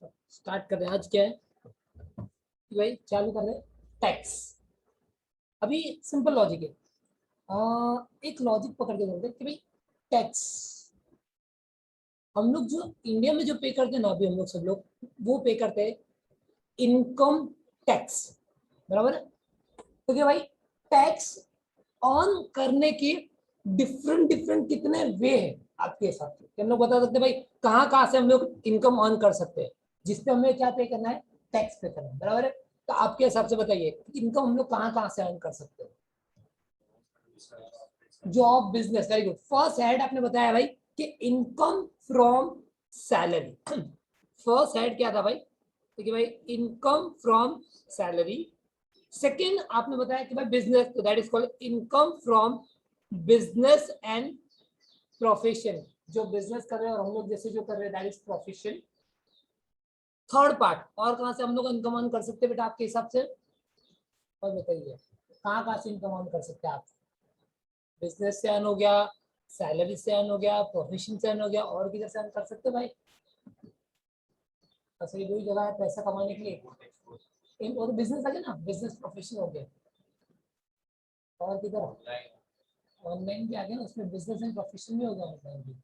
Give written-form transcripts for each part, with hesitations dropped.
Start कर रहे हैं। आज क्या है कि भाई चालू कर रहे हैं टैक्स। अभी सिंपल लॉजिक है। एक लॉजिक पकड़ के चलते हैं कि भाई टैक्स हम लोग जो इंडिया में जो पे करते हैं ना, अभी हम लोग सब लोग वो पे करते हैं इनकम टैक्स, बराबर है। तो क्या भाई टैक्स ऑन करने के डिफरेंट डिफरेंट कितने वे हैं आपके हिसाब से कि हम लोग बता सकते हैं भाई कहाँ कहाँ से हम लोग इनकम ऑन कर सकते हैं जिसपे हमें क्या पे करना है, टैक्स पे करना है, बराबर है। तो आपके हिसाब से बताइए इनकम हम लोग कहाँ कहाँ से अर्न कर सकते हैं। Job, business, very good. First head आपने बताया भाई कि income from salary. First head क्या था भाई? कि भाई इनकम फ्रॉम सैलरी। सेकेंड आपने बताया कि भाई बिजनेस, तो that is called income from business and profession. जो बिजनेस कर रहे हैं और हम लोग जैसे जो कर रहे हैं that is profession. Third part और कहां से हम लोग इनकम अर्न कर सकते हैं बेटा आपके हिसाब से? और बताइए कहां कहां से इनकम अर्न कर सकते हैं आप? बिजनेस से अर्न हो गया, सैलरी से अर्न हो गया, प्रोफेशन से अर्न हो गया, और किधर से अर्न कर सकते हो भाई? बस ये दो ही जगह है पैसा कमाने के लिए। और बिजनेस आ गया ना, बिजनेस प्रोफेशन हो गया। और किधर? ऑनलाइन भी आ गया ना, उसमें बिजनेस एंड प्रोफेशन भी होगा। ऑनलाइन भी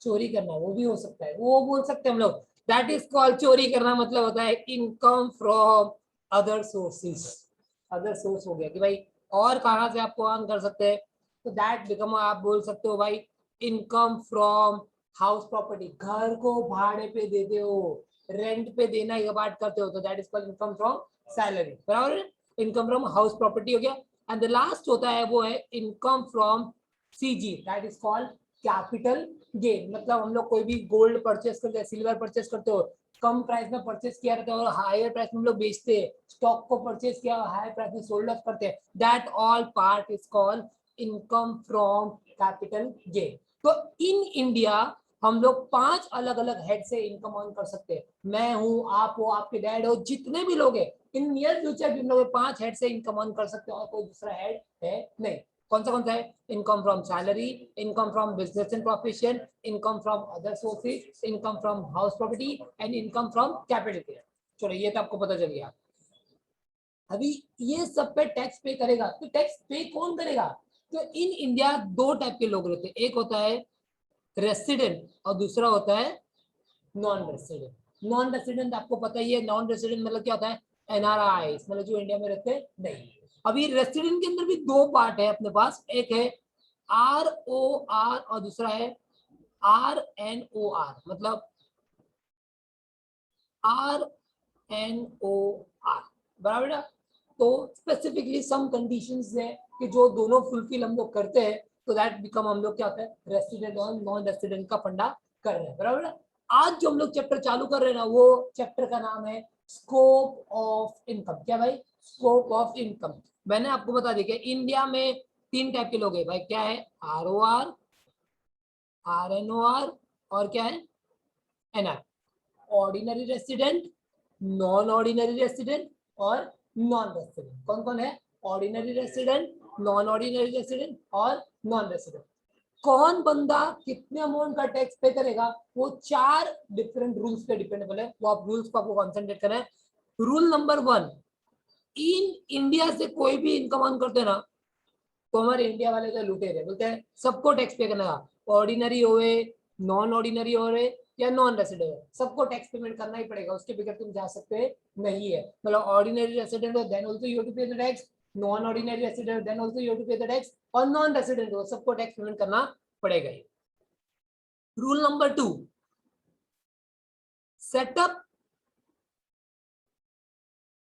चोरी करना वो भी हो सकता है, वो बोल सकते हैं हम लोग दैट इज कॉल्ड चोरी करना। मतलब होता है income from other sources. Other source हो गया कि भाई और कहाँ से आपको अर्न कर सकते हैं, तो दैट बिकम आप बोल सकते हो भाई इनकम फ्रॉम हाउस प्रॉपर्टी। घर को भाड़े पे देते हो, रेंट पे देना या बात करते हो, तो that is called income from salary, बराबर। इनकम फ्रॉम हाउस प्रॉपर्टी हो गया। एंड द लास्ट होता है वो है income from CG, that is called capital gain. मतलब हम लोग कोई भी गोल्ड परचेस करते हैं, सिल्वर परचेस करते हो, कम प्राइस में परचेस किया रहता है और हायर प्राइस में हम लोग बेचते हैं। स्टॉक को परचेस किया हायर प्राइस में सोल्ड ऑफ करते हैं, that all part is called income from capital gain. तो इन इंडिया हम लोग 5 अलग अलग हेड से इनकम अर्न कर सकते हैं। मैं हूं, आप हो, आपके डैड हो, जितने भी लोग हैं, इन नियर फ्यूचर भी हम लोग 5 हेड से इनकम अर्न कर सकते हैं और कोई दूसरा हेड है नहीं। कौन सा है? Income from salary, income from business and profession, income from other sources, income from house property and income from capital gain. चलो ये तो आपको पता चल गया। अभी ये सब पे टैक्स पे करेगा, तो टैक्स पे कौन करेगा? तो इन इंडिया 2 टाइप के लोग रहते हैं, एक होता है रेसिडेंट और दूसरा होता है नॉन रेसिडेंट। नॉन रेसिडेंट आपको पता ही है, नॉन रेसिडेंट मतलब क्या होता है? एनआरआई, मतलब जो इंडिया में रहते हैं नहीं। अभी रेसिडेंट के अंदर भी 2 पार्ट है अपने पास, एक है ROR और दूसरा है RNOR। मतलब RNOR, बराबर है। तो स्पेसिफिकली सम कंडीशंस है कि जो दोनों फुलफिल हम लोग करते हैं तो दैट बिकम हम लोग क्या होता है रेसिडेंट और नॉन रेसिडेंट का फंडा कर रहे हैं, बराबर है। आज जो हम लोग चैप्टर चालू कर रहे हैं ना, वो चैप्टर का नाम है स्कोप ऑफ इनकम। क्या भाई? Scope of income. मैंने आपको बता दिया कि इंडिया में 3 टाइप के लोग हैं भाई। क्या है? ROR, RNOR और क्या है? NR। Ordinary resident, non ordinary resident और नॉन रेसिडेंट। कौन कौन है? Ordinary resident, non ordinary resident और नॉन रेसिडेंट। कौन बंदा कितने अमाउंट का टैक्स पे करेगा वो 4 डिफरेंट रूल्स पे डिपेंडेबल है। वो आप रूल्स पर आपको कंसंट्रेट करना है। रूल नंबर 1, इन इंडिया से कोई भी इनकम अर्न करते हैं ना, तो हमारे इंडिया वाले तो लुटेरे बोलते हैं सबको टैक्स पे करना। ऑर्डिनरी होवे, नॉन ऑर्डिनरी हो रहे या नॉन रेसिडेंट हो, सबको टैक्स पेमेंट करना ही पड़ेगा, उसके बगैर तुम जा सकते नहीं है। मतलब ऑर्डिनरी रेसिडेंट हो then also you have to pay the tax, non ordinary resident then also you have to pay the tax, और नॉन रेसिडेंट हो सबको टैक्स पेमेंट करना पड़ेगा ही। Rule number 2, setup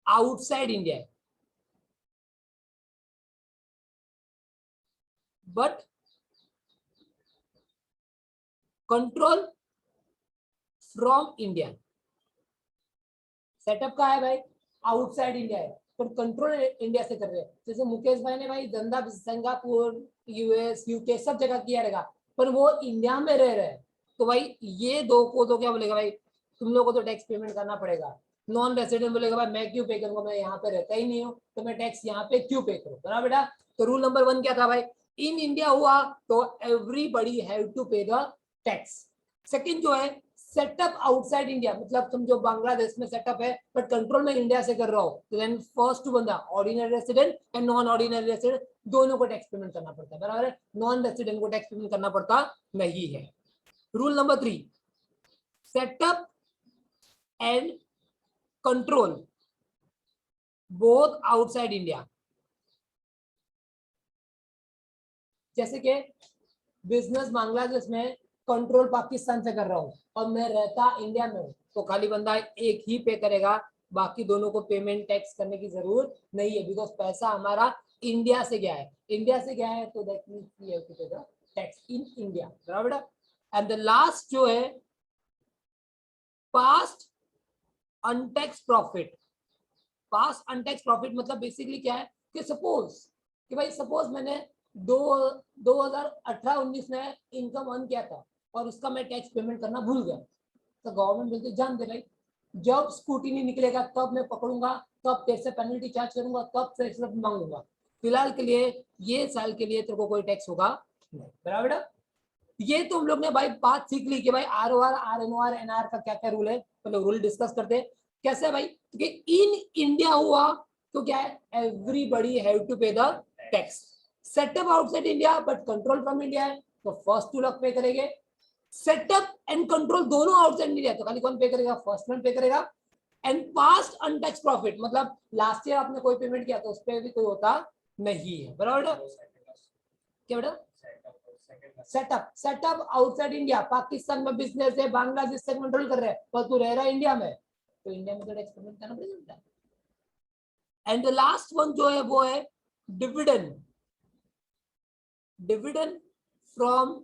outside India but control from India. Setup का है भाई outside India है, पर कंट्रोल इंडिया से कर रहे हैं। जैसे मुकेश भाई ने भाई धंधा सिंगापुर, यूएस, यूके सब जगह किया रहेगा, पर वो इंडिया में रह रहे हैं। तो भाई ये दो को तो क्या बोलेगा भाई तुम लोगों को तो टैक्स पेमेंट करना पड़ेगा। नॉन रेसिडेंट बोलेगा भाई मैं क्यों पे करूंगा, मैं यहाँ पे रहता ही नहीं हूँ, तो मैं टैक्स यहाँ पे क्यों पे करूँ, बराबर बेटा। तो रूल नंबर 1 क्या था भाई? इन इंडिया हुआ तो everybody have to pay the tax. Second जो है सेटअप आउटसाइड इंडिया मतलब समझो बांग्लादेश में सेटअप है बट कंट्रोल में इंडिया से कर रहा हो तो देन फर्स्ट टू बंदा ordinary resident and non ordinary resident दोनों को टैक्स पेमेंट करना पड़ता है, बराबर है। नॉन रेसिडेंट को टैक्स पेमेंट करना पड़ता नहीं है। Rule number 3, setup and control both outside India. जैसे कि बिजनेस बांग्लादेश में कंट्रोल पाकिस्तान से कर रहा हूँ और मैं रहता इंडिया में हूँ तो खाली बंदा एक ही पे करेगा, बाकी दोनों को पेमेंट टैक्स करने की जरूरत नहीं है बिकॉज पैसा हमारा इंडिया से गया है। इंडिया से गया है तो that means we have to pay the tax in India, बराबर। एंड द लास्ट जो है past untaxed profit. Past untaxed profit मतलब बेसिकली क्या है कि सपोज कि भाई सपोज मैंने 2018-19 में इनकम अर्न किया था और उसका मैं टैक्स पेमेंट करना भूल गया तो गवर्नमेंट बोलते जान दे भाई जब स्कूटी नहीं निकलेगा तब मैं पकड़ूंगा, तब तेरे से पेनल्टी चार्ज करूंगा, तब तेरे से मांगूंगा। फिलहाल के लिए ये साल के लिए तेरे को कोई टैक्स होगा नहीं, बराबर। ये तो हम लोग ने भाई बात सीख ली कि भाई ROR RNOR NR का क्या क्या रूल है, मतलब रूल डिस्कस करते कैसे भाई कि इन इंडिया हुआ तो क्या है everybody have to pay the tax. Setup outside India but control from India है तो फर्स्ट 2 लाख पे करेंगे। सेटअप एंड कंट्रोल दोनों आउटसाइड इंडिया तो खाली कौन पे करेगा, फर्स्ट वन पे करेगा। एंड पास्ट अनटैक्स प्रॉफिट मतलब लास्ट ईयर आपने कोई पेमेंट किया तो उस पर भी कोई होता नहीं है, बराबर। क्या बेटा सेटअप आउटसाइड इंडिया, पाकिस्तान में बिजनेस है, बांग्लादेश से कंट्रोल कर रहे हैं पर तू रह रहा है इंडिया में तो इंडिया में तो टैक्स पेमेंट करना पड़ेगा। एंड द लास्ट वन जो है वो है डिविडेंड। डिविडेंड फ्रॉम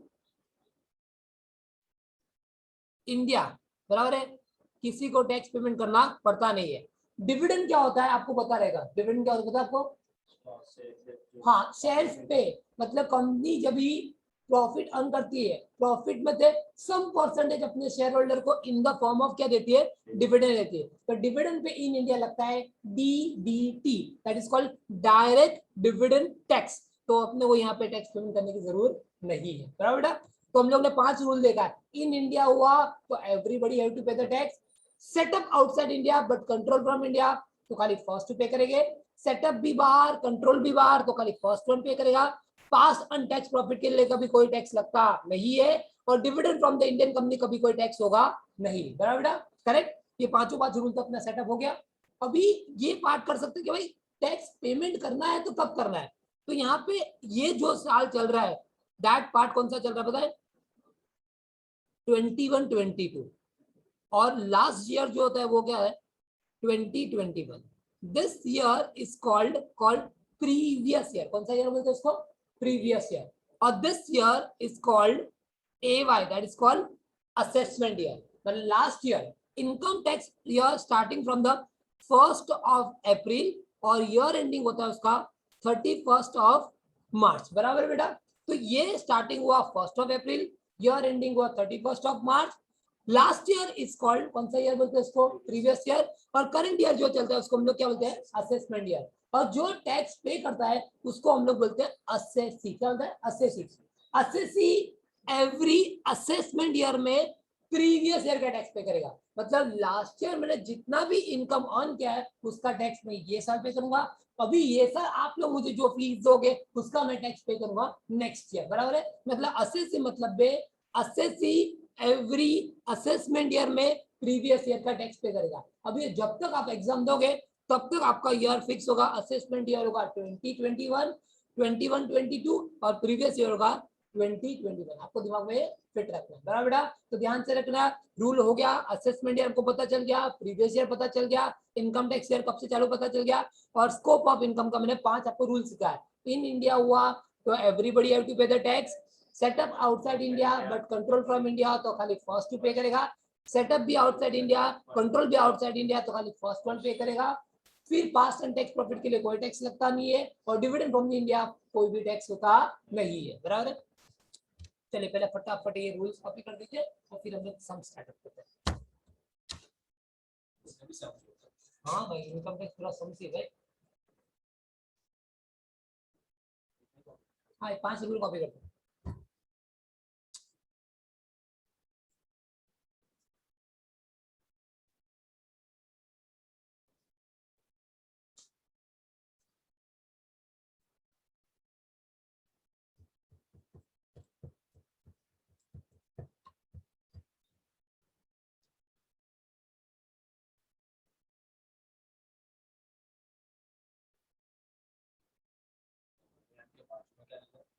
इंडिया, बराबर है, किसी को टैक्स पेमेंट करना पड़ता नहीं है। डिविडेंड क्या होता है आपको पता रहेगा, डिविडेंड क्या होता है आपको, हाँ शेयर्स पे, मतलब कंपनी जब भी प्रॉफिट अर्न करती है प्रॉफिट में से सम परसेंटेज अपने शेयर होल्डर को इन द फॉर्म ऑफ क्या देती है, डिविडेंड देती है। तो डिविडेंड पे इन इंडिया लगता है DDT, that is called direct dividend tax. तो अपने को यहाँ पे टैक्स पेमेंट करने की जरूरत नहीं है, बराबर। तो हम लोग ने 5 रूल देखा है। इन इंडिया हुआ तो everybody have to pay the tax. Setup outside India but control from India तो खाली फर्स्ट टू पे करेंगे। सेटअप भी बाहर कंट्रोल भी बाहर तो खाली फर्स्ट वन पे करेगा। पास्ट अनटैक्स प्रॉफिट के लिए कभी कोई टैक्स लगता नहीं है और dividend from the Indian company कभी कोई टैक्स होगा नहीं, बराबर करेक्ट। ये पांचों 5 रूल तो अपना सेटअप हो गया। अभी ये पार्ट कर सकते हैं कि भाई टैक्स पेमेंट करना है तो कब करना है। तो यहाँ पे ये जो साल चल रहा है दैट पार्ट कौन सा चल रहा है पता है, 21-22 और लास्ट ईयर जो होता है वो क्या है 2021। This year is called previous year. कौन सा ईयर बोलते हैं उसको, प्रीवियस ईयर। और this year is called AY, that is called assessment year. मतलब last year income tax year starting from the 1st of April और ईयर एंडिंग होता है उसका 31st ऑफ मार्च, बराबर बेटा। तो ये स्टार्टिंग हुआ 1st of April, year ending हुआ 31st of March. Last year is called कौन सा ईयर बोलते हैं उसको, प्रीवियस ईयर। और करंट ईयर जो चलता है उसको हम लोग क्या बोलते हैं, असेसमेंट ईयर। और जो टैक्स पे करता है उसको हम लोग बोलते हैं असेसी। क्या बोलते हैं, assessee. Assessee every assessment year में प्रीवियस ईयर का टैक्स पे करेगा। मतलब लास्ट ईयर मैंने जितना भी इनकम अर्न किया है उसका टैक्स मैं ये साल पे करूंगा। अभी ये साल आप लोग मुझे जो फीस दोगे उसका मैं टैक्स पे करूंगा नेक्स्ट ईयर, बराबर है। मतलब असेसी मतलब असेसी एवरी असेसमेंट ईयर में प्रीवियस ईयर का टैक्स पे करेगा। अब ये जब तक आप एग्जाम दोगे तब तक आपका ईयर फिक्स होगा। असेसमेंट ईयर होगा 2021, 21-22 और प्रीवियस ईयर होगा 2021। आपको दिमाग में फिट रखना, बराबर बेटा। तो ध्यान से रखना, रूल हो गया, असेसमेंट ईयर को पता चल गया, प्रीवियस ईयर पता चल गया, इनकम टैक्स ईयर कब से चालू पता चल गया और स्कोप ऑफ इनकम का मैंने 5 आपको रूल सिखाया। इन इंडिया हुआ तो everybody have to pay the tax. Setup outside India but control from India तो खाली फर्स्ट टू पे करेगा। सेटअप भी आउटसाइड इंडिया, कंट्रोल भी आउटसाइड इंडिया तो खाली फर्स्ट वन पे करेगा। फिर पास्ट एंड टैक्स प्रॉफिट के लिए कोई टैक्स लगता नहीं है और डिविडेंड फ्रॉम इंडिया कोई भी टैक्स होता नहीं है, बराबर। चलिए पहले फटाफट ये रूल्स कॉपी कर दीजिए और फिर हम लोग सम स्टार्ट करते हैं। हाँ भाई इनकम टैक्स पूरा सम से भाई। हाँ 5 रूल कॉपी करते हैं।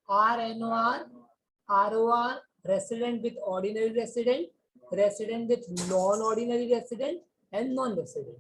RNOR, ROR, resident with ordinary resident, resident with non-ordinary resident, and non-resident.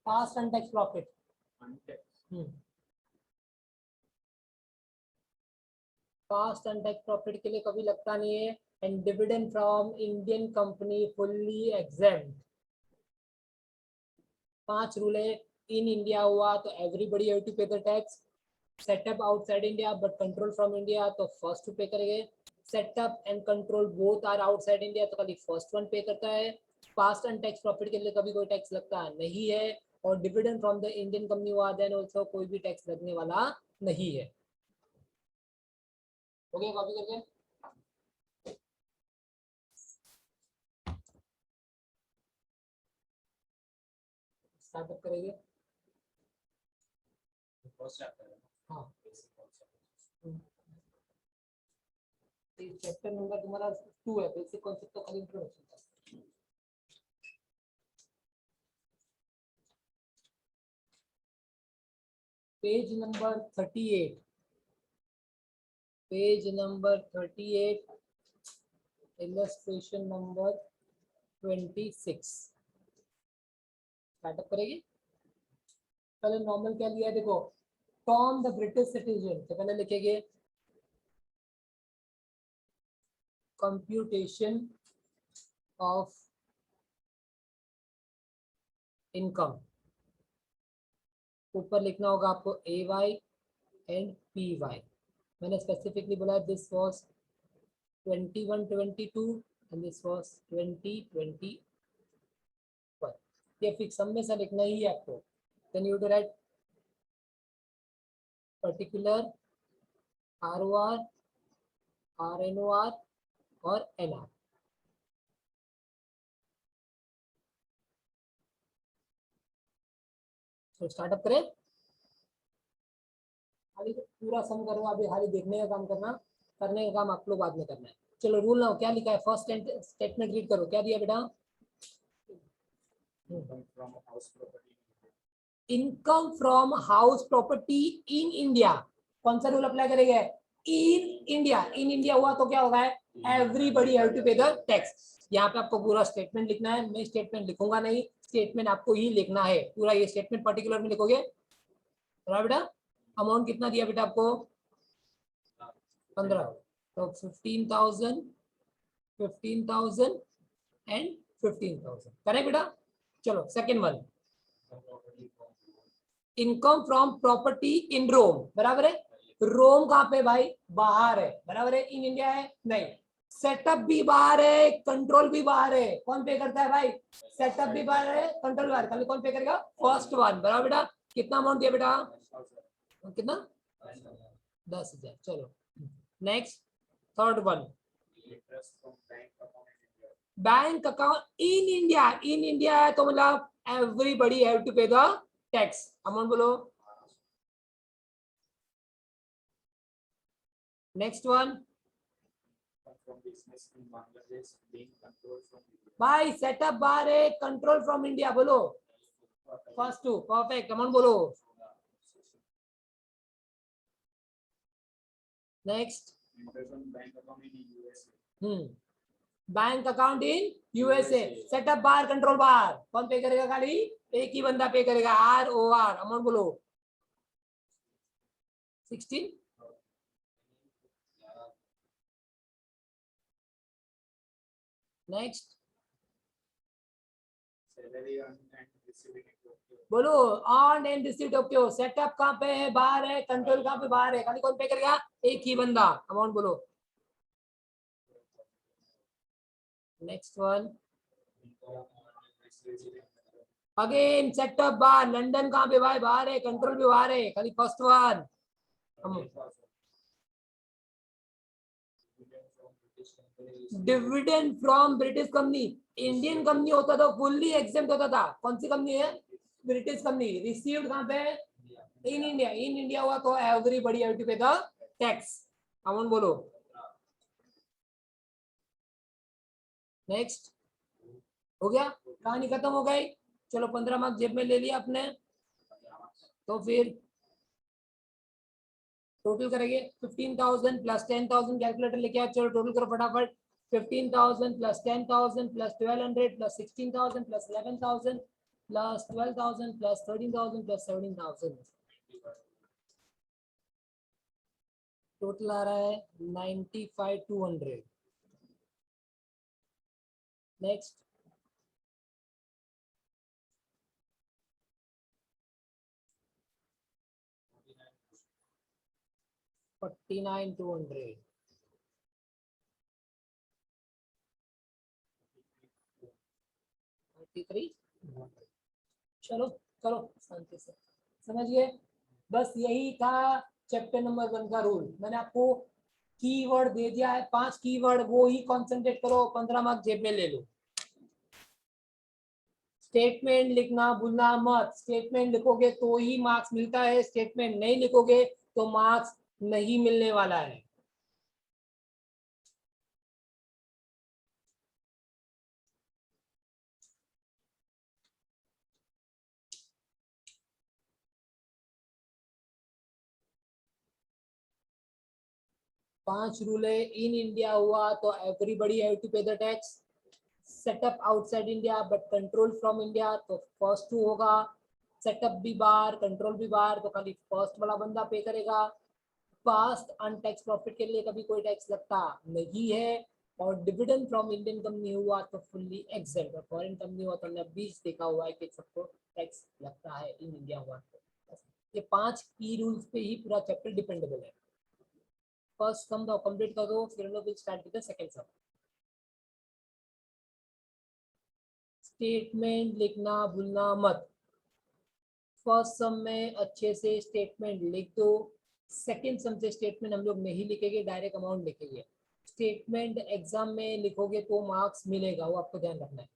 Past untaxed profit. Past untaxed profit के लिए कभी लगता नहीं है. And dividend from Indian company fully exempt. 5 rule है. In India हुआ तो everybody have to pay the tax. Setup outside India but control from India तो first to pay करेंगे. Setup and control both are outside India तो खाली first one pay करता है. Past untaxed profit के लिए कभी कोई टैक्स लगता नहीं है. और dividend from the Indian company हुआ देन ऑल्सो कोई भी टैक्स लगने वाला नहीं है. हो गया कॉपी करके. स्टार्टअप करेंगे. हाँ चैप्टर नंबर तुम्हारा 2 है. बेसिक कॉन्सेप्ट तो खाली इंट्रोडक्शन था. Page number 38. Page number 38 illustration number 26. Startup करेगी. पहले नॉर्मल क्या लिया है देखो. टॉम द ब्रिटिश सिटीजन तो पहले लिखेंगे कंप्यूटेशन ऑफ इनकम. ऊपर लिखना होगा आपको AY एंड PY. मैंने स्पेसिफिकली बोला this was 21-22 and this was 20-21. ये फिक्स सम में से लिखना ही है आपको. Then you to write particular ROR, RNOR और NR. तो स्टार्टअप करें. खाली पूरा सम करो. अभी खाली देखने का काम करना. करने का काम आप लोग बाद में करना है. चलो रूल ना हो क्या लिखा है. फर्स्ट स्टेटमेंट रीड करो. क्या दिया बेटा. Income from house property in India. कौन सा रूल अप्लाई करेंगे. इन इंडिया. इन इंडिया हुआ तो क्या होगा. Everybody have to pay the tax. यहाँ पे आपको पूरा स्टेटमेंट लिखना है. मैं स्टेटमेंट लिखूंगा नहीं. स्टेटमेंट आपको ही लिखना है पूरा. ये स्टेटमेंट पर्टिकुलर में लिखोगे. बेटा अमाउंट कितना दिया बेटा आपको 15. तो 15,000 एंड 15,000 करेक्ट बेटा. चलो second one. Income from property in Rome. बराबर है. रोम कहाँ पे भाई. बाहर है. बराबर है. इन इंडिया है नहीं. सेटअप भी बाहर है. कंट्रोल भी बाहर है. कौन पे करता है भाई. सेटअप भी बाहर है. कंट्रोल बाहर. कल कौन पे करेगा. First one. बराबर बेटा. कितना अमाउंट दिया बेटा. कितना 10,000. चलो next third one. Bank account in India. In India है तो मतलब everybody have to pay the tax. Amount बोलो. नेक्स्ट वन भाई. सेटअप बाहर है. Control from India. बोलो फर्स्ट टू. परफेक्ट. अमाउंट बोलो. Next bank account in USA, setup बार कंट्रोल बार कौन पे करेगा? खाली एक ही बंदा पे करेगा, ROR। अमाउंट बोलो 16। नेक्स्ट बोलो on and receive Tokyo. Setup कहाँ पे है? बाहर है। कंट्रोल कहाँ पे? बाहर है। खाली कौन पे करेगा? एक ही बंदा। अमाउंट बोलो। नेक्स्ट वन अगेन सेटअप बार। लंदन कहाँ पे भाई? बाहर है। कंट्रोल भी बाहर है। खाली first one. Dividend from British company. Indian company होता तो फुल्ली एग्जेम्प्ट होता था। कौन सी कंपनी है? British company. रिसीव्ड कहाँ पे? इन इंडिया। इन इंडिया हुआ तो everybody have to pay the tax. Amount बोलो। नेक्स्ट हो गया, कहानी खत्म हो गई। चलो 15 मार्क्स जेब में ले लिया आपने। तो फिर टोटल करेंगे 15,000 प्लस 10,000। कैलकुलेटर लेके आओ। चलो टोटल करो फटाफट। 15,000 plus 10,000 plus 1200 plus 16,000 plus 11,000 plus 12,000 plus 13,000 plus 17,000। Total आ रहा है 95,200। नेक्स्ट 49,200। 33। चलो करो शांति से। समझ गए? बस यही था चैप्टर नंबर 1 का रूल। मैंने आपको कीवर्ड दे दिया है, 5 कीवर्ड, वो ही कॉन्सेंट्रेट करो। 15 मार्क्स जेब में ले लो। स्टेटमेंट लिखना भूलना मत। स्टेटमेंट लिखोगे तो ही मार्क्स मिलता है। स्टेटमेंट नहीं लिखोगे तो मार्क्स नहीं मिलने वाला है। पांच रूल है। इन इंडिया हुआ तो everybody have to pay the tax. Setup outside India but control from India तो फर्स्ट टू होगा। सेटअप भी बाहर, कंट्रोल भी बाहर, तो खाली फर्स्ट वाला बंदा पे करेगा। पास्ट अनटैक्स प्रॉफिट के लिए कभी कोई टैक्स लगता नहीं है। और डिविडेंड फ्रॉम इंडियन कंपनी हुआ तो फुल्ली एग्जेम्प्ट। और फॉरेन कंपनी हुआ तो हमने बीच देखा हुआ है कि सबको टैक्स लगता है। इन इंडिया हुआ तो ये 5 की रूल्स पे ही पूरा चैप्टर डिपेंडेबल है। फर्स्ट सम तो कंप्लीट कर दो, फिर हम लोग will start with the second some. Statement लिखना भूलना मत। फर्स्ट सम में अच्छे से स्टेटमेंट लिख दो। सेकंड सम से स्टेटमेंट हम लोग नहीं लिखेंगे, डायरेक्ट अमाउंट लिखेंगे। स्टेटमेंट एग्जाम में लिखोगे तो मार्क्स मिलेगा, वो आपको ध्यान रखना है।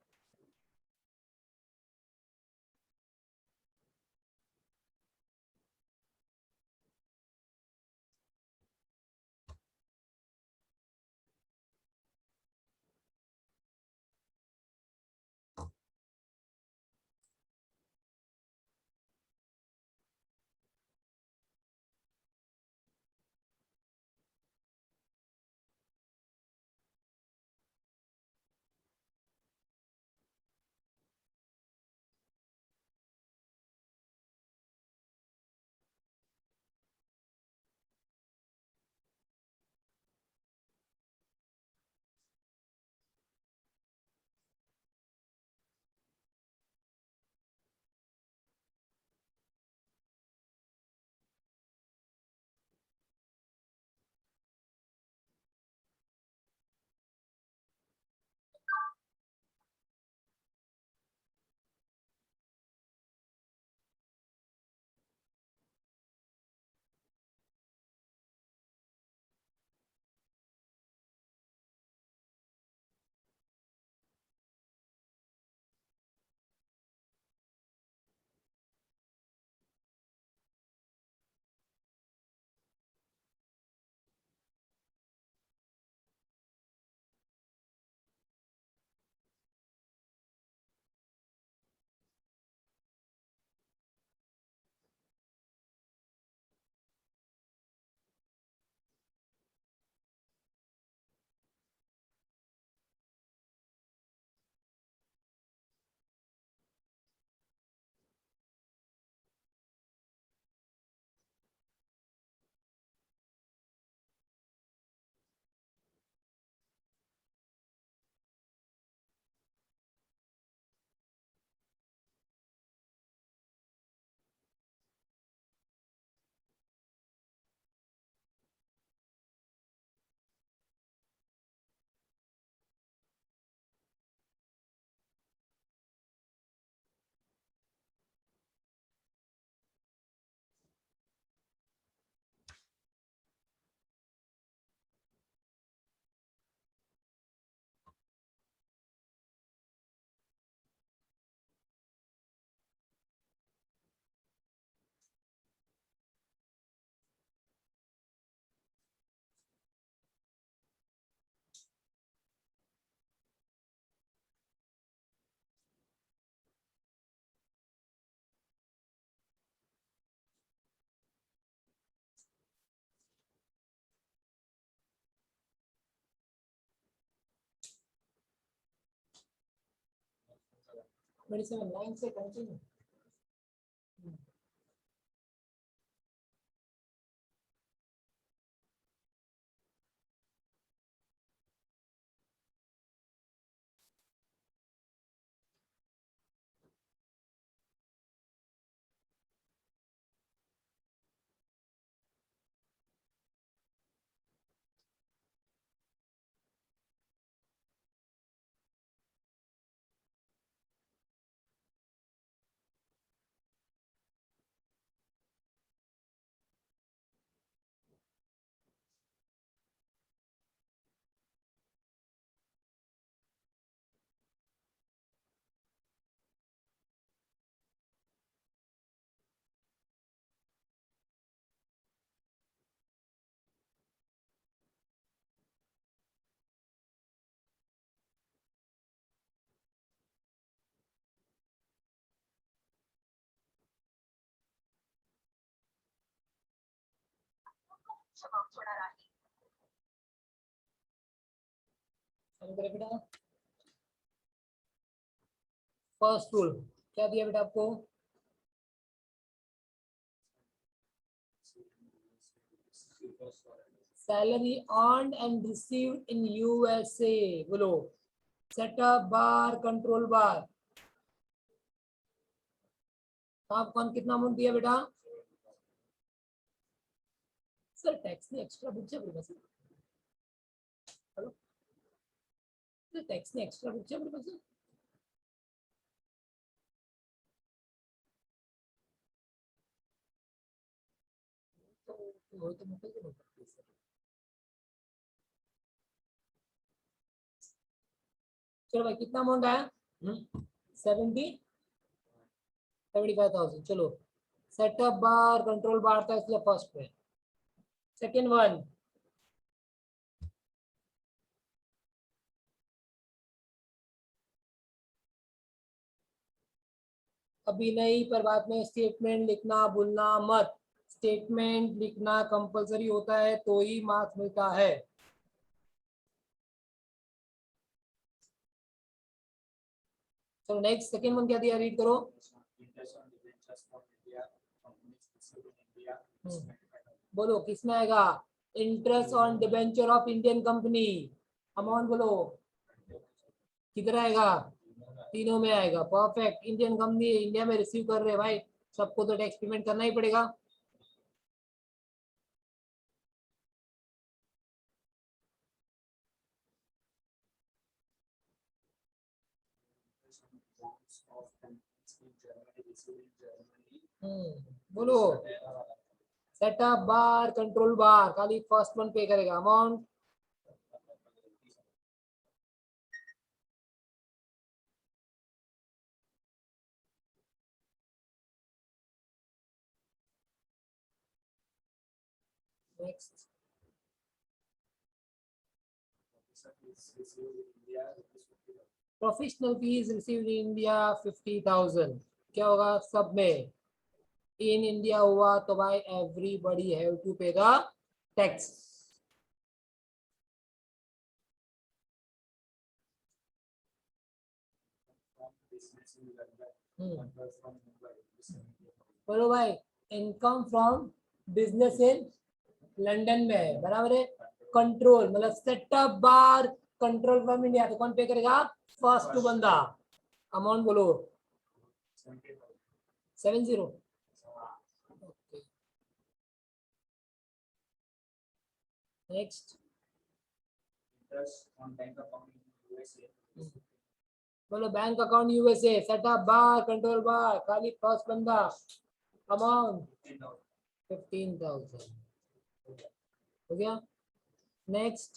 27 लाइन से कंटिन्यू। बेटा फर्स्ट रूल क्या दिया बेटा आपको? Salary earned and received in USA. बोलो सेटअप बार कंट्रोल बार। आप कौन कितना अमाउंट दिया बेटा? सर टैक्स ने एक्स्ट्रा बुक છે આપણી પાસે। हेलो सर टैक्स ने एक्स्ट्रा बुक છે આપણી પાસે। तो वो तो मोकल के मोकल सर। चलो भाई कितना अमाउंट आया? 75,000। चलो सेटअप बार कंट्रोल बार था इसलिए फर्स्ट पे। सेकंड वन अभी नहीं, पर बाद में स्टेटमेंट लिखना भूलना मत। स्टेटमेंट लिखना कंपलसरी होता है तो ही मार्क्स मिलता है। चलो नेक्स्ट सेकंड वन क्या दिया रीड करो। बोलो किसमें आएगा? Interest on debenture of Indian company. Amount बोलो किधर आएगा? तीनों में आएगा। परफेक्ट। इंडियन कंपनी इंडिया में रिसीव कर रहे हैं भाई, सबको तो टैक्स पेमेंट करना ही पड़ेगा। बोलो सेटअप बार कंट्रोल बार खाली फर्स्ट वन पे करेगा amount. Next professional fees received in India 50,000। क्या होगा सब में? इन इंडिया हुआ तो भाई everybody have to pay the tax. बोलो भाई income from business in London में है, बराबर है। कंट्रोल मतलब सेटअप बार कंट्रोल फ्रॉम इंडिया तो कौन पे करेगा? फर्स्ट बंदा। अमाउंट बोलो 70। नेक्स्ट बोलो बैंक अकाउंट यूएसए सेटअप बार कंट्रोल बार खाली फर्स्ट बंदा। अमाउंट 15,000 हो गया। नेक्स्ट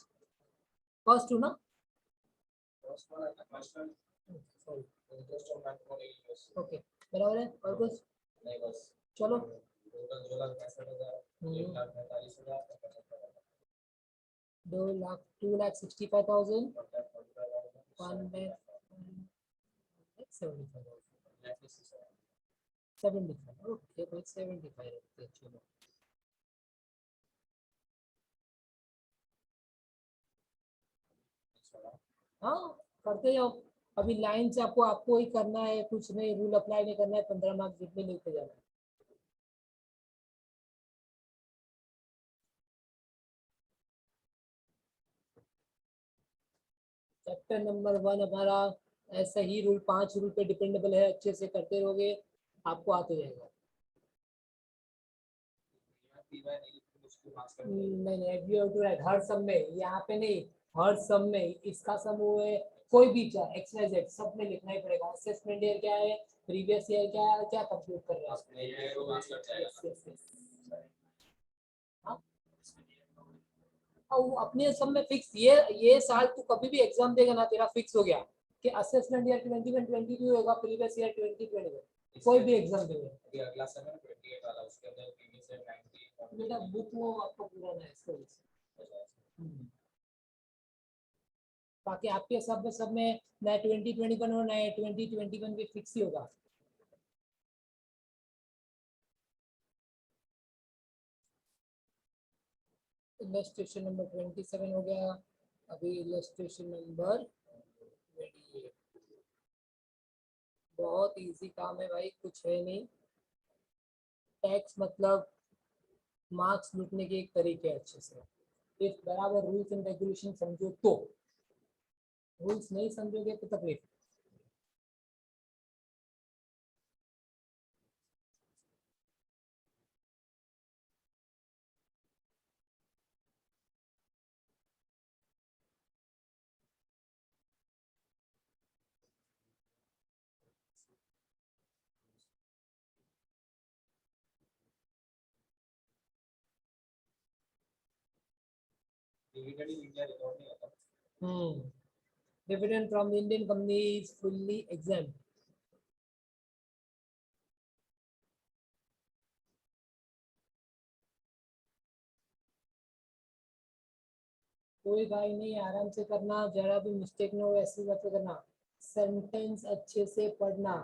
फर्स्ट टू ना ओके बराबर है। और कुछ चलो 2,65,000 75 ओके भाई 75 रखते हैं। चलो हाँ करते जाओ। अभी लाइन से आपको ही करना है, कुछ नहीं, रूल अप्लाई नहीं करना है, 15 मार्क्स जितने लेते जाना है। चैप्टर नंबर 1 हमारा ऐसा ही रूल, 5 रूल पे डिपेंडेबल है, अच्छे से करते रहोगे आपको आते जाएगा। नहीं नहीं, यू हैव टू राइट हर सम में, यहाँ पे नहीं, हर सम में, इसका सम वो है, कोई भी चाहे एक्स वाई जेड सब में लिखना ही पड़ेगा। असेसमेंट ईयर क्या है, प्रीवियस ईयर क्या है, क्या कंप्यूट कर रहे हैं आप। और वो अपने सब में फिक्स, ये साल तू कभी भी एग्जाम देगा ना, तेरा फिक्स हो गया कि असेसमेंट ईयर 2022 होगा, प्रीवियस ईयर 2021, कोई भी एग्जाम देगा। अगला सेम है 28 वाला, उसके अंदर प्रीवियस ईयर 90, बेटा बुक वो आपको पूरा ना है इसको। बाकी आपके सब में नया 2021 और नया 2021 भी फिक्स ही होगा। इलस्ट्रेशन नंबर 27 हो गया, अभी इलस्ट्रेशन नंबर 28। बहुत इजी काम है भाई, कुछ है नहीं। टैक्स मतलब मार्क्स लूटने के एक तरीके अच्छे से, इफ बराबर रूल्स एंड रेगुलेशन समझो तो, रूल्स नहीं समझोगे तो तकलीफ। Dividend from Indian company is fully exempt. कोई भाई नहीं, आराम से करना, जरा भी मिस्टेक ना हो, ऐसी बात करना, सेंटेंस अच्छे से पढ़ना।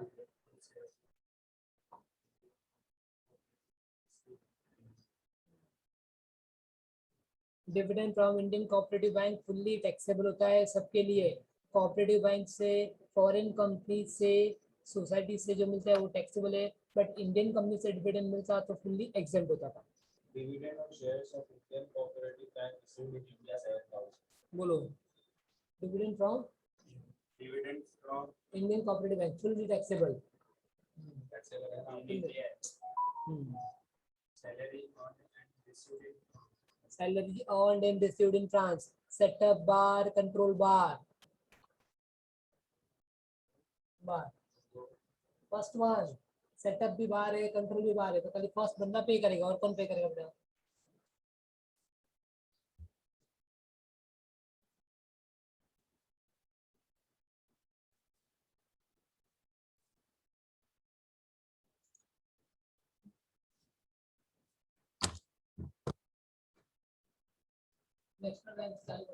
Dividend from Indian cooperative bank fully taxable होता है सबके लिए। कोऑपरेटिव बैंक से, फॉरेन कंपनी से, सोसाइटी से जो मिलता है वो टैक्सेबल है, बट इंडियन कंपनी से डिविडेंड मिलता तो फुल्ली एग्जेम्प्ट होता था। Dividend on shares of Indian cooperative bank received in India 7,000। बोलो, dividend from Indian cooperative bank fully taxable. Taxable है ना, इंडिया है। Salary earned and received in France. Setup bar, control bar. Bar. First one. Setup भी बाहर है, control भी बाहर है, तो खाली फर्स्ट बंदा पे करेगा, और कौन पे करेगा बेटा? नेक्स्ट टाइम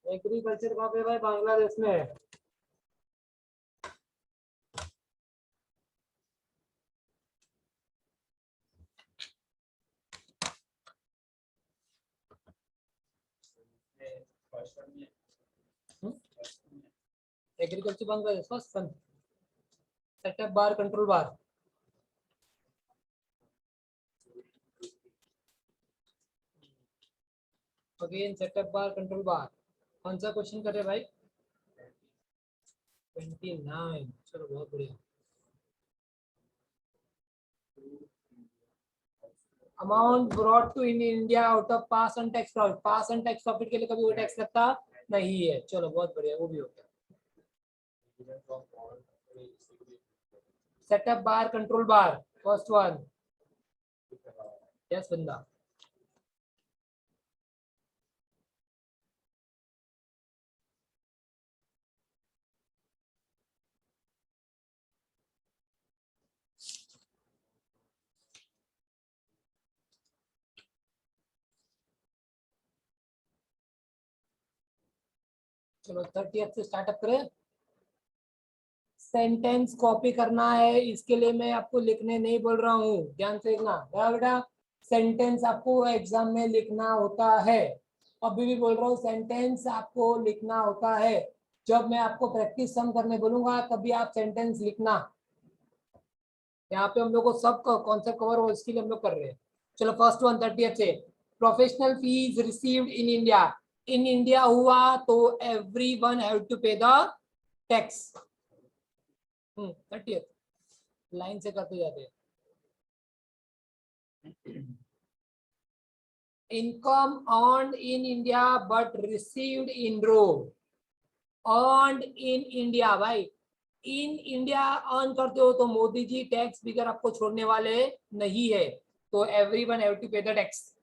एग्रीकल्चर कहाँ पे भाई? बांग्लादेश में है। Agriculture Bangladesh first one. Setup बार कंट्रोल बार। अगेन सेटअप बार कंट्रोल बार। कौन सा क्वेश्चन कर रहे भाई? 29। चलो बहुत बढ़िया। अमाउंट ब्रॉट टू इन India out of past untaxed profit. Past untaxed profit के लिए कभी वो टैक्स लगता नहीं है। चलो बहुत बढ़िया, वो भी हो गया। सेटअप बार कंट्रोल बार फर्स्ट वन। यस बंदा। चलो 30th से स्टार्टअप करें। सेंटेंस कॉपी करना है, इसके लिए मैं आपको लिखने नहीं बोल रहा हूँ, ध्यान से लिखना बेटा। सेंटेंस आपको एग्जाम में लिखना होता है। अभी भी बोल रहा हूँ, सेंटेंस आपको लिखना होता है। जब मैं आपको प्रैक्टिस सम करने बोलूंगा तभी आप सेंटेंस लिखना। यहाँ पे हम लोग को सब कॉन्सेप्ट कवर हो, इसके लिए हम लोग कर रहे हैं। चलो फर्स्ट वन 30th से। Professional fees received in India. In India हुआ तो everyone have to pay the tax. 30th line से करते जाते हैं। Income earned in India but received in रो। अर्न्ड इन इंडिया भाई, इन इंडिया अर्न करते हो तो मोदी जी टैक्स बिगर आपको छोड़ने वाले नहीं है। तो everyone have to pay the tax.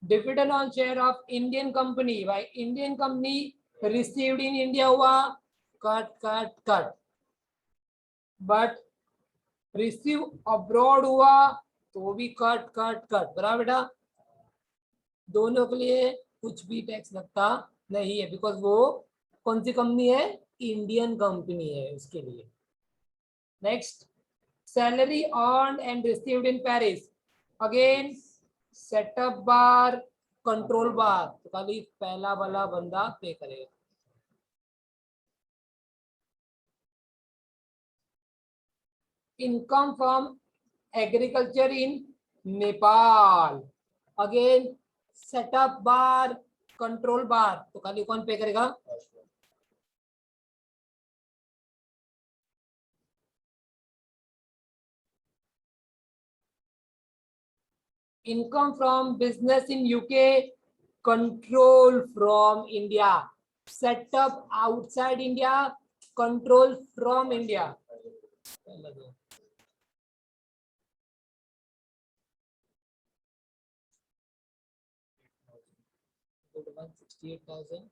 Dividend on share of Indian company भाई, Indian company received in India हुआ, cut cut cut. But receive abroad हुआ तो भी कट कट कट। बराबर बेटा, दोनों के लिए कुछ भी टैक्स लगता नहीं है, बिकॉज वो कौन सी कंपनी है? इंडियन कंपनी है, उसके लिए। Next, salary earned and received in Paris. Again setup बार कंट्रोल बार, तो खाली पहला वाला बंदा पे करेगा। Income from agriculture in Nepal. Again setup बार कंट्रोल बार, तो खाली कौन पे करेगा? Income from business in UK, control from India. Setup outside India, control from India. 168,000।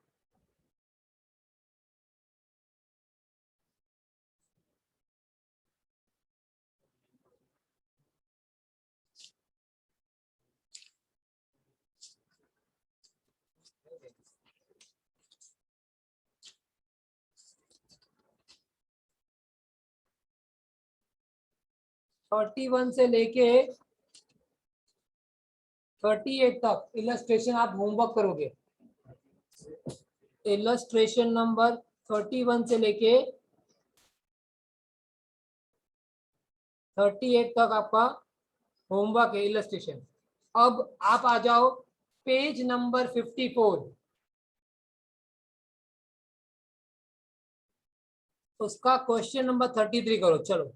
Forty one से लेके 38 तक इलस्ट्रेशन आप होमवर्क करोगे। इलस्ट्रेशन नंबर 31 से लेके 38 तक आपका होमवर्क है, इलस्ट्रेशन। अब आप आ जाओ पेज नंबर 54। उसका क्वेश्चन नंबर 33 करो। चलो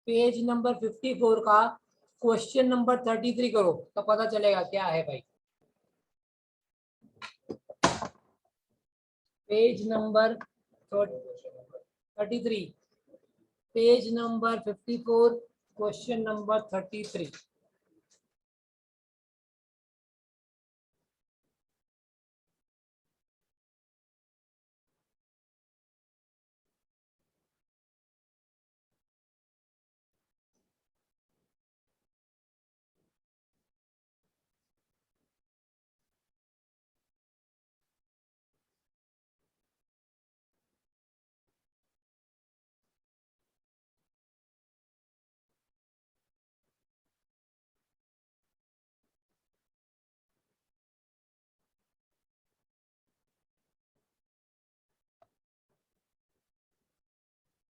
पेज नंबर 54 का क्वेश्चन नंबर 33 करो, तो पता चलेगा क्या है भाई। Page number 33, page number 54, question number 33।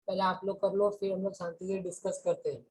पहले आप लोग कर लो, फिर हम लोग शांति से डिस्कस करते हैं।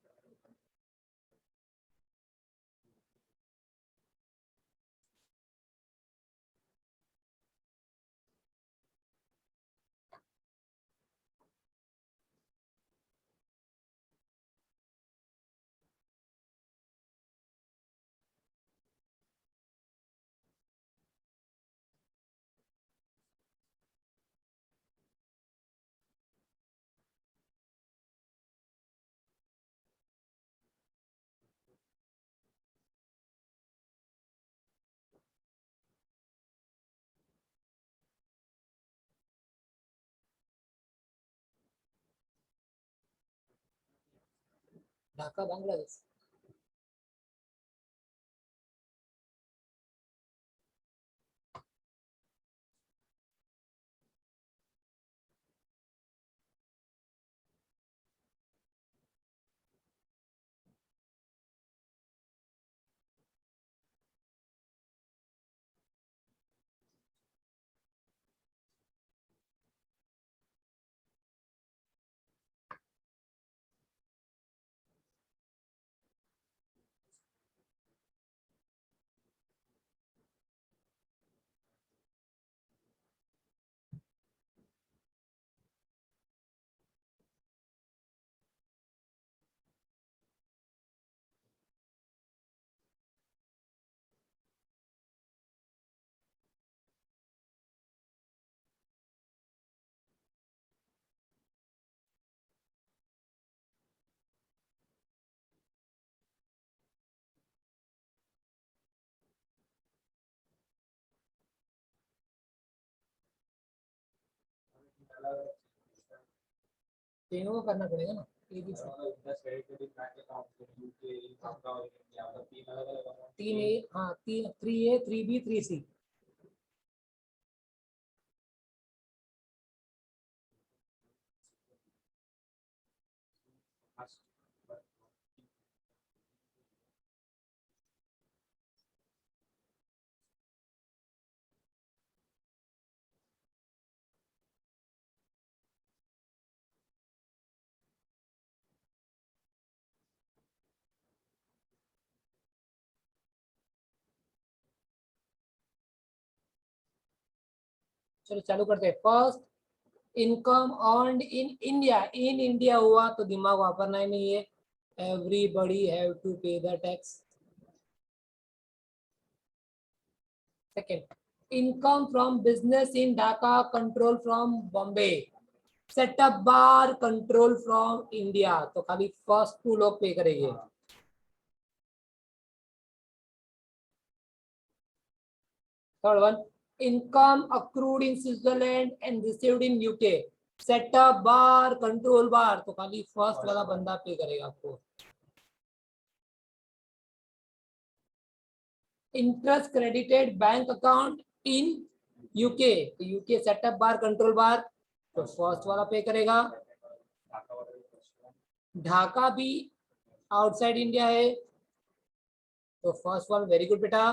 ढाका बांग्लादेश। तीनों को करना पड़ेगा ना, ABC। तीन ए, हाँ 3A 3B 3C। चलो चालू करते हैं। First, income earned in India. In India हुआ तो दिमाग वापरना ही नहीं है। Everybody have to pay the tax. Second, income from business in Dhaka, control from Bombay, setup बार कंट्रोल फ्रॉम इंडिया। तो खाली फर्स्ट 2 लोग पे करेंगे। Third one, income accrued in Switzerland and received in UK, setup बार कंट्रोल बार। तो खाली first वाला बंदा पे करेगा आपको। Interest credited bank account in UK, तो यूके सेटअप बार कंट्रोल बार, तो फर्स्ट वाला पे करेगा। ढाका भी आउटसाइड इंडिया है, तो फर्स्ट वन। वेरी गुड बेटा।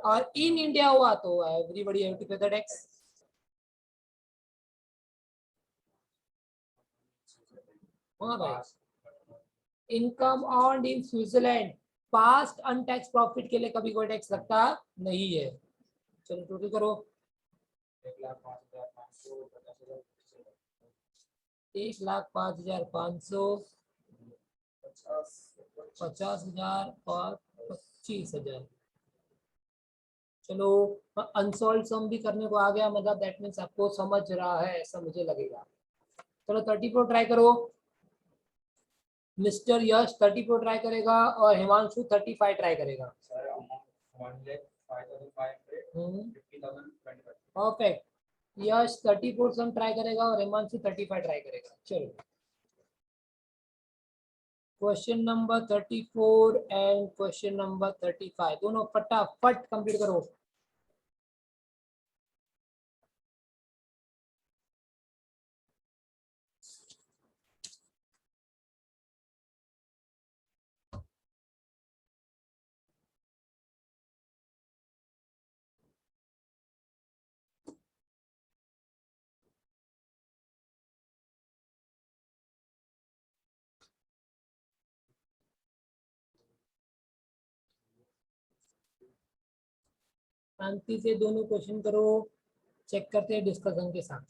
और इन इंडिया हुआ तो everybody have to pay the tax. हाँ भाई, income earned in Switzerland, past untaxed profit के लिए कभी कोई टैक्स लगता नहीं है। चलो टोटल करो। 1,05,500, 50,000 और 25,000। चलो अनसॉल्व सम भी करने को आ गया, मतलब दैट मीन्स आपको समझ रहा है ऐसा मुझे लगेगा। चलो 34 ट्राई करो। मिस्टर यश 34 ट्राई करेगा और हिमांशु 35 ट्राई करेगा। परफेक्ट। यश 34 सम ट्राई करेगा और हिमांशु 35 ट्राई करेगा। चलो question number 34 and question number 35 दोनों फटाफट कंप्लीट करो। शांति से दोनों क्वेश्चन करो, चेक करते हैं डिस्कशन के साथ।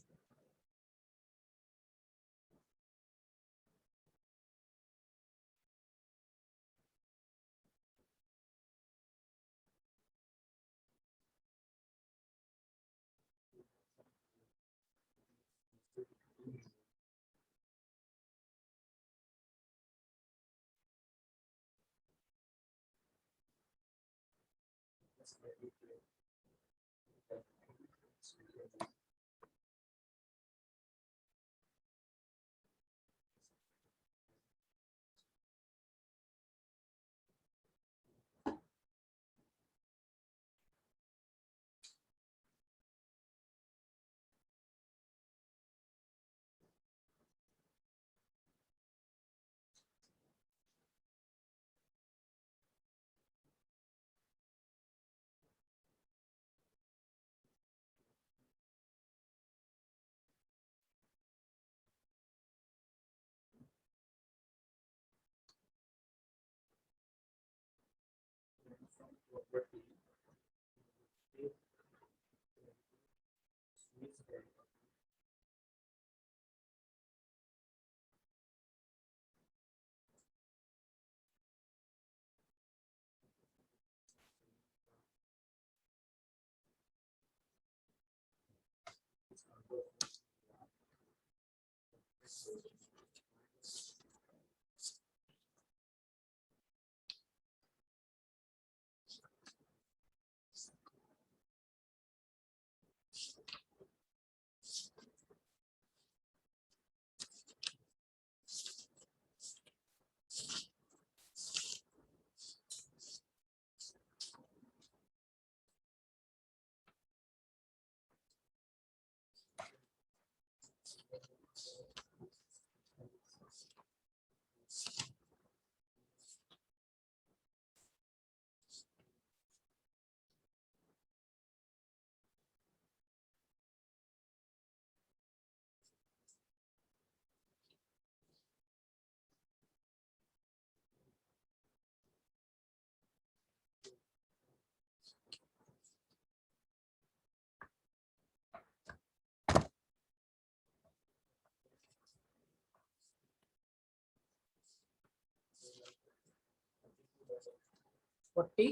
फोर्टी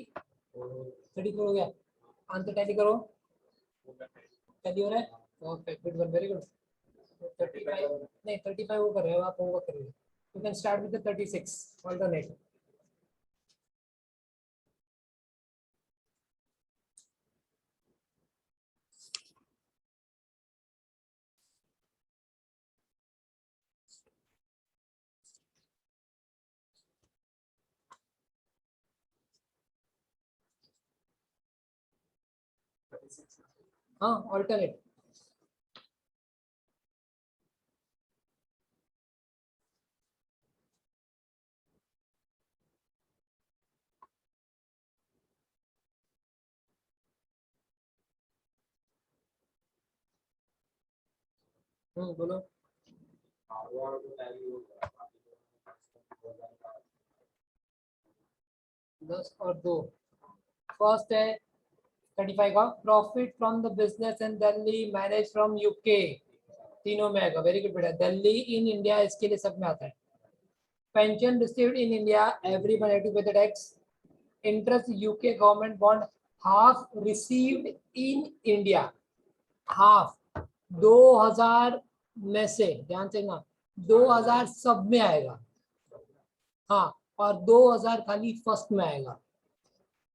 34 हो गया। आंसर टैली करो। टैली हो रहा है। Perfect, good one, very good. 35 नहीं 35 वो कर रहे हो आप, होमवर्क कर रहे हो। You can start with the 36 alternate. हाँ ऑल्टरनेट। बोलो। 10 और 2। फर्स्ट है 35 का, profit from the business in Delhi manage from UK. तीनों में आएगा, वेरी गुड बेटा। दिल्ली इन इंडिया इसके लिए सब में आता है। Pension received in India, everyone have to pay the tax. Interest UK government bond, half received in India, half 2000 में से, ध्यान से ना, 2000 सब में आएगा, हाँ, और 2000 खाली फर्स्ट में आएगा।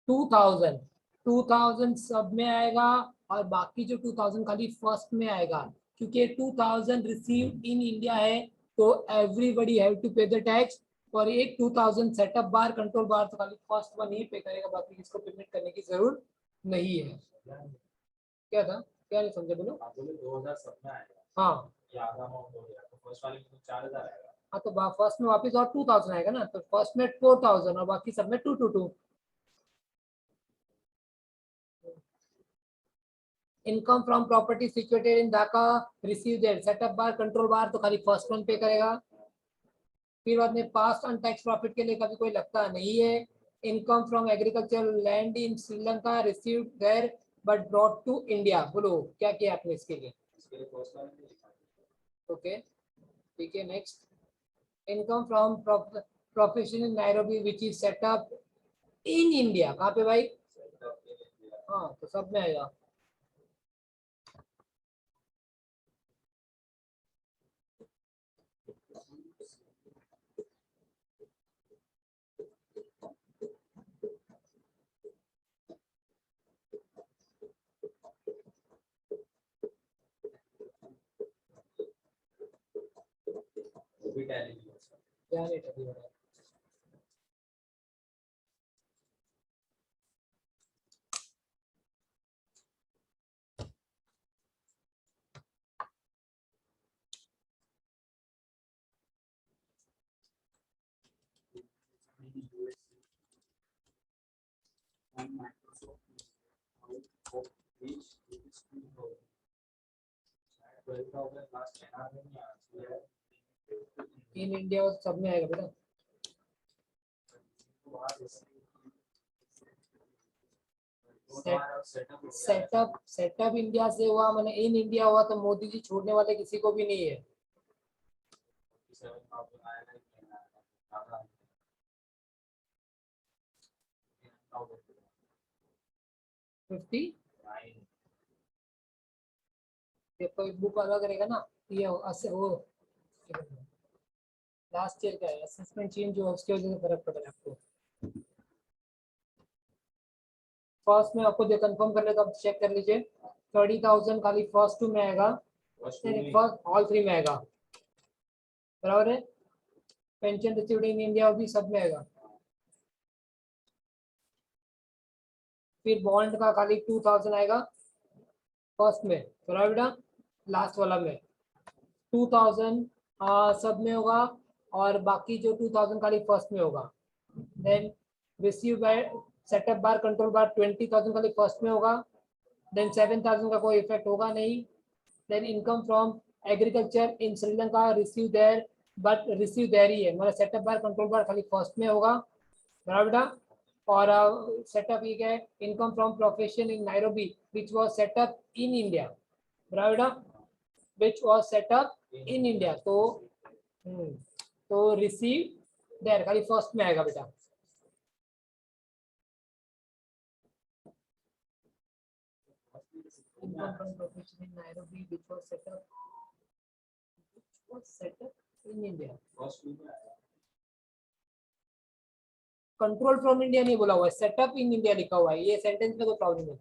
2000 सब में आएगा और बाकी जो 2000 खाली फर्स्ट में आएगा, क्योंकि 2000 रिसीव इन इंडिया है तो everybody have to pay the tax, और एक 2000 सेटअप बार कंट्रोल बार तो खाली फर्स्ट वन ही पे करेगा, बाकी किसको पेमेंट करने की जरूरत नहीं है। क्या था, क्या नहीं समझे, बोलो। आप बोले 2000 सब में आएगा, हाँ ये आधा अमाउंट हो गया, तो फर्स्ट वाले में तो 4000 आएगा। हाँ, तो फर्स्ट में वापस और 2000 आएगा ना, तो फर्स्ट में 4000 और बाकी सब में 222। Income from property situated in Dhaka receive that, setup बार कंट्रोल बार तो खाली फर्स्ट वन पे करेगा। फिर बाद में पास्ट अनटैक्स प्रॉफिट के लिए कभी कोई लगता नहीं है। Income from agriculture land in Sri Lanka received there but brought to India, बोलो क्या किया आपने इसके लिए। ओके ठीक है, next. Income from profession in Nairobi which is setup in India, कहाँ पे भाई, हाँ तो सब में आएगा। वो भी टैली नहीं होता। क्या रेट अभी हो रहा है? इन इंडिया और सब में आएगा बेटा। सेटअप इंडिया से हुआ, मैंने इन इंडिया हुआ, तो मोदी जी छोड़ने वाले किसी को भी नहीं है। 50 कोई बुक अलग रहेगा ना, ये वो लास्ट ईयर का है, असेसमेंट चेंज हुआ उसकी वजह से फर्क पड़ रहा है आपको। फर्स्ट में आपको जो कंफर्म करने का चेक कर लीजिए, 30,000 खाली फर्स्ट टू में आएगा, फर्स्ट ऑल थ्री में आएगा, बराबर है। पेंशन रिसीव्ड इन इंडिया भी सब में आएगा। फिर बॉन्ड का खाली 2000 आएगा फर्स्ट में, बराबर बेटा। लास्ट वाला में 2000 सब में होगा और बाकी जो 2000 खाली फर्स्ट में होगा। देन रिसीव बाय सेटअप बार कंट्रोल बार 20,000 खाली फर्स्ट में होगा। देन 7,000 का कोई इफेक्ट होगा नहीं। Then income from agriculture in Sri Lanka receive there, but receive there he है, मतलब सेटअप बार कंट्रोल बार खाली फर्स्ट में होगा, बराबर बेटा। और सेटअप ये क्या है, income from profession in Nairobi which was setup in India, बराबर बेटा, which was setup in India, तो रिसीव देयर खाली फर्स्ट में आएगा बेटा। Income from profession in Nairobi, which was set up in India. Control from India नहीं बोला हुआ है, सेटअप इन इंडिया लिखा हुआ है, ये सेंटेंस में कोई प्रॉब्लम नहीं।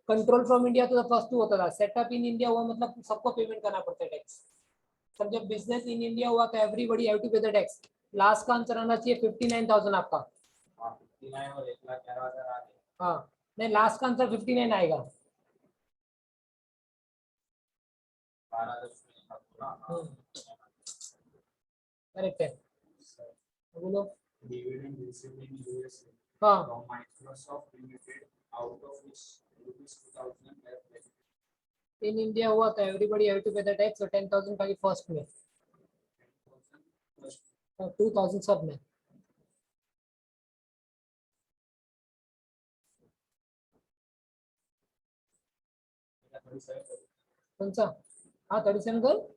कंट्रोल फ्रॉम इंडिया तो फर्स्ट टू होता था, सेटअप इन इंडिया हुआ मतलब सबको पेमेंट करना पड़ता है टैक्स। सब जब बिजनेस इन इंडिया हुआ तो everybody have to pay the tax. Last का आंसर आना चाहिए 59,000 आपका। 59 और 1,11,000 आ गए। हाँ नहीं, लास्ट का आंसर 59 आएगा। करेक्ट है, बोलो। Dividend received in USA हाँ from Microsoft Limited, out of which ₹2,000 were paid. In India हुआ तो everybody have to pay the tax, और 10,000 का फर्स्ट में 10,000 और 2,000 सब में। कौन सा, हाँ 37 कर।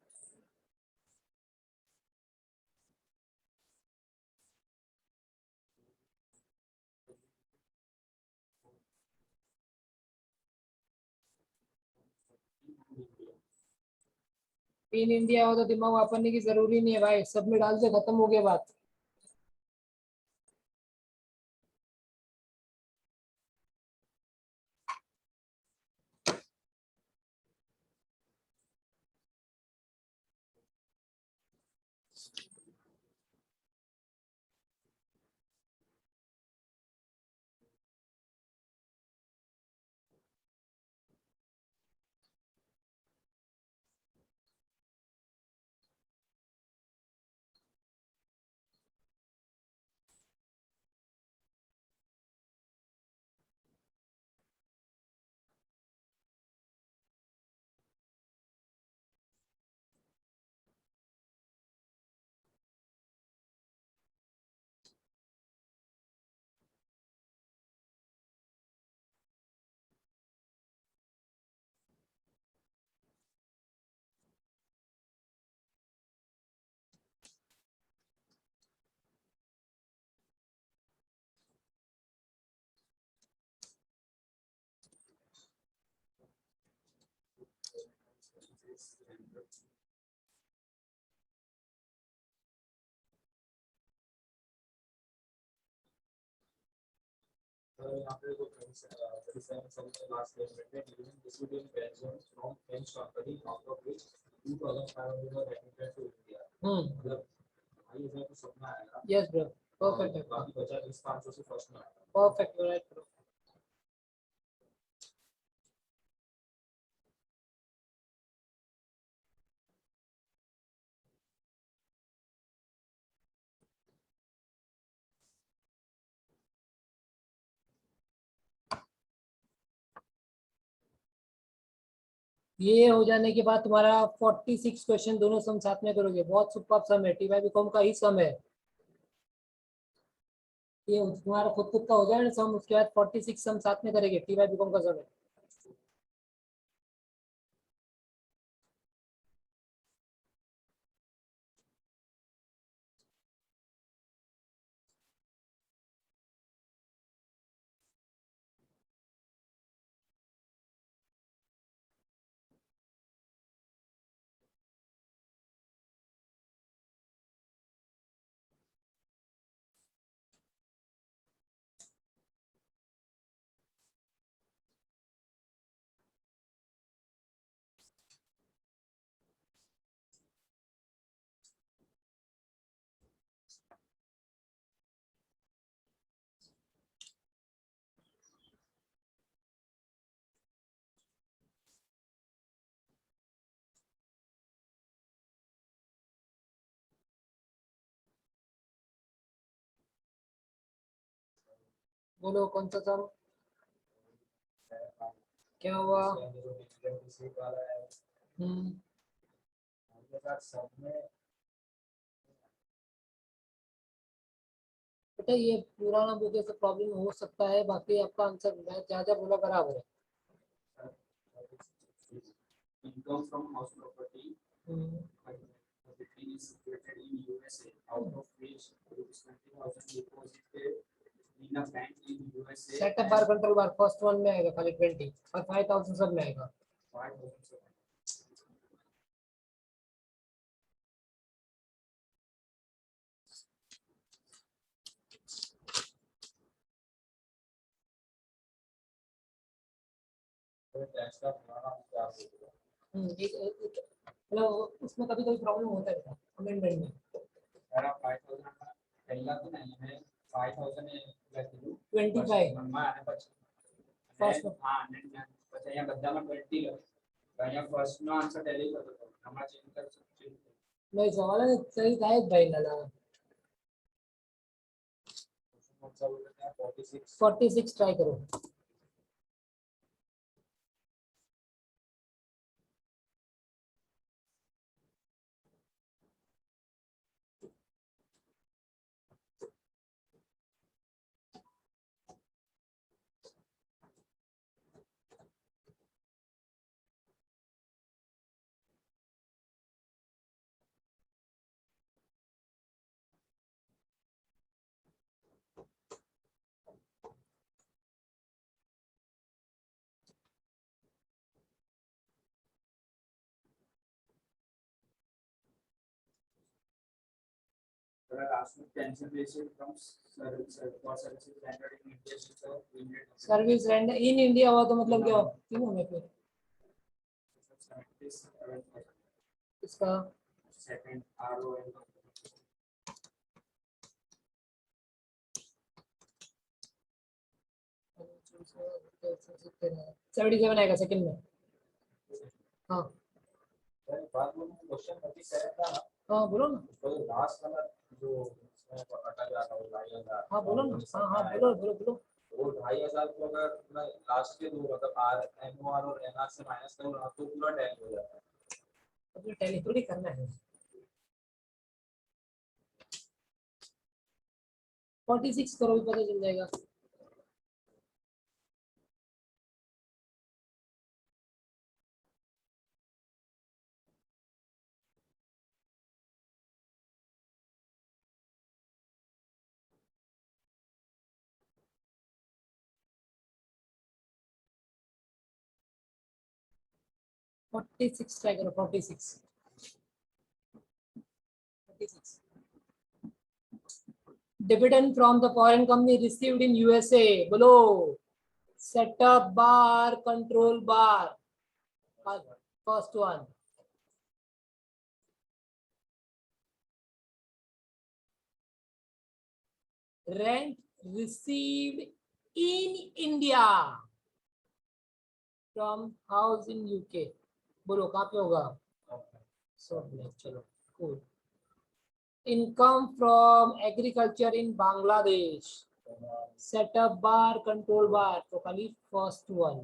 इन इंडिया हो तो दिमाग वापरने की जरूरी नहीं है भाई, सब में डाल के खत्म हो गया बात। यहाँ पे वो 37 लास्ट पेमेंट है during distribution pension from French company out of which 2500 were remitted to India। मतलब भाई इसमें तो सपना आएगा। यस ब्रो, परफेक्ट है, बाकी बचा 20-500 से फर्स्ट में आएगा। Perfect right bro. ये हो जाने के बाद तुम्हारा 46 क्वेश्चन दोनों सम साथ में करोगे, बहुत सुपर सम है, टी वाई बी कॉम का ही सम है ये। तुम्हारा खुद खुद का हो जाए ना सम, उसके बाद 46 सम साथ में करेंगे, टी वाई बी कॉम का सम है। बोलो कौन सा सम, क्या हुआ? हम्म, बेटा ये पुराना बोलने से प्रॉब्लम हो सकता है, बाकी आपका आंसर मैं ज्यादा बोला बराबर है। Income from house property hmm, is situated in USA, out of which rupees 20,000 deposited in a bank in USA setup बार कंट्रोल बार फर्स्ट वन में आएगा खाली 20 और 5000 सब में आएगा। 5,000। टैक्स का पुराना क्या होगा? मतलब उसमें कभी कभी प्रॉब्लम होता है अमेंडमेंट में। मेरा 5,000 पहला तो नहीं है, 5,000 25 મનમાં આને પછી ફર્સ્ટ હા અને પછી અહીંયા બધામાં 20 લખો તો અહીંયા ફર્સ્ટ નો આન્સર ટેલી કરતો હતો આમાં ચેન્જ કરી શકીએ। नहीं सवाल है सही था एक भाई लाला। 46 ट्राई करो। But I asked you pension ratio comes for services rendered in India is the Indian service render in India हुआ तो मतलब क्या हो तीनों में फिर इसका second ROI. 77 आएगा सेकंड में। हाँ बात बोलूं क्वेश्चन 37 था हाँ बोलो ना। तो लास्ट वाला जो अटक जाता है 2,500। हाँ बोलो ना। हाँ हाँ बोलो बोलो बोलो। वो 2,500 को अगर मैं लास्ट के दो मतलब MOR और NR से माइनस करूँ ना तो पूरा टैली हो जाता है। अब ये टैली थोड़ी करना है। 46 करो भी पता चल जाएगा। फोर्टी सिक्स ट्राई करो 46 dividend from the foreign company received in USA बोलो सेटअप बार कंट्रोल बार first one rent received in India from house in UK बोलो कहाँ पे होगा चलो cool income from agriculture in Bangladesh setup bar control bar तो खाली first one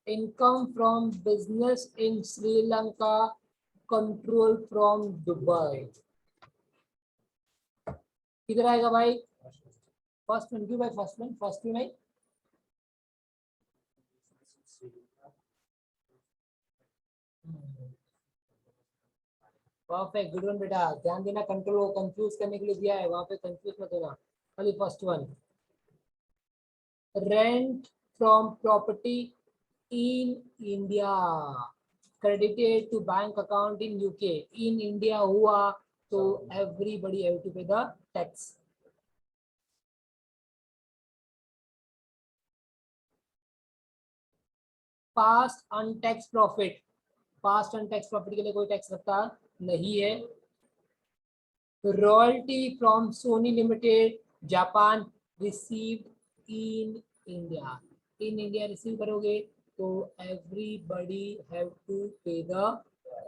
income from business in Sri Lanka control from Dubai किधर आएगा भाई फर्स्ट वन क्यों भाई फर्स्ट क्यों नहीं परफेक्ट गुड वन बेटा ध्यान देना कंट्रोल को कंफ्यूज करने के लिए दिया है वहां पे कंफ्यूज मत होना खाली first one rent from property in India credited to bank account in UK in India हुआ तो everybody have to pay the tax past untaxed profit past untaxed profit के लिए कोई टैक्स लगता नहीं है royalty from Sony limited Japan received in India receive करोगे तो everybody have to pay the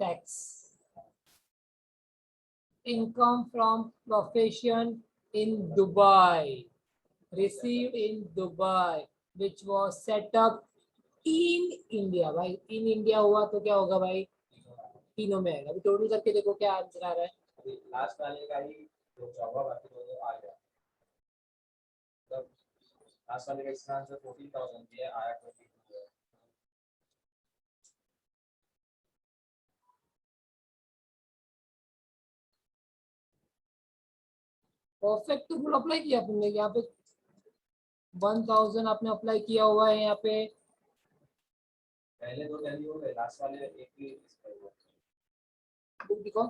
tax income from profession in Dubai received in Dubai which was set up in India भाई in India हुआ तो क्या होगा भाई तीनों में आएगा अभी टोटल करके देखो क्या आंसर आ रहा है लास्ट वाले का ही जो होगा बाकी तो आ गया मतलब लास्ट वाले का इसका आंसर 14,000 दिया आया 22 है परफेक्ट रूल अप्लाई किया तुमने यहाँ पे 1000 आपने अप्लाई किया हुआ है यहाँ पे पहले दो टैली हो गए लास्ट वाले एक ही इसका हुआ बुक दिखाओ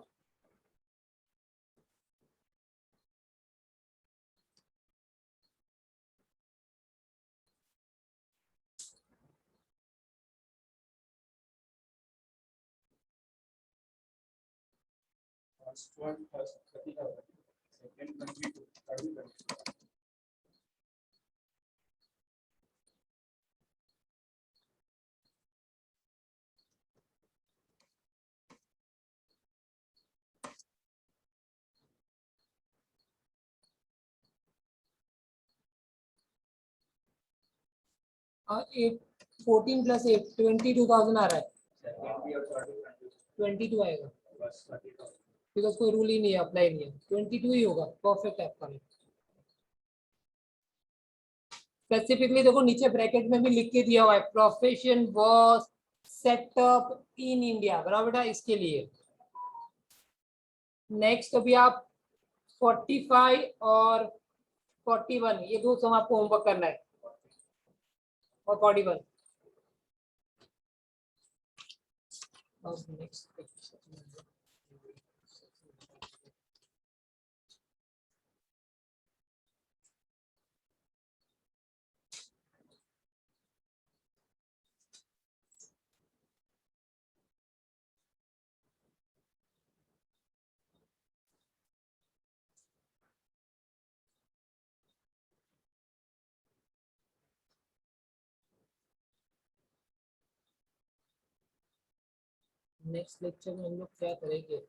first one first 30,000 second 22 third 22 8 14 plus 8 22,000 आ रहा है सेकंड भी और थर्ड भी 22 आएगा बस 30,000 बिकॉज कोई रूल ही नहीं है अप्लाई नहीं है 22 ही होगा परफेक्ट है आपका स्पेसिफिकली देखो नीचे ब्रैकेट में भी लिख के दिया हुआ है profession was setup in India बराबर बेटा इसके लिए नेक्स्ट अभी आप 45 और 41 ये दो सम आपको होमवर्क करना है और 41 अब नेक्स्ट लेक्चर में हम लोग क्या करेंगे?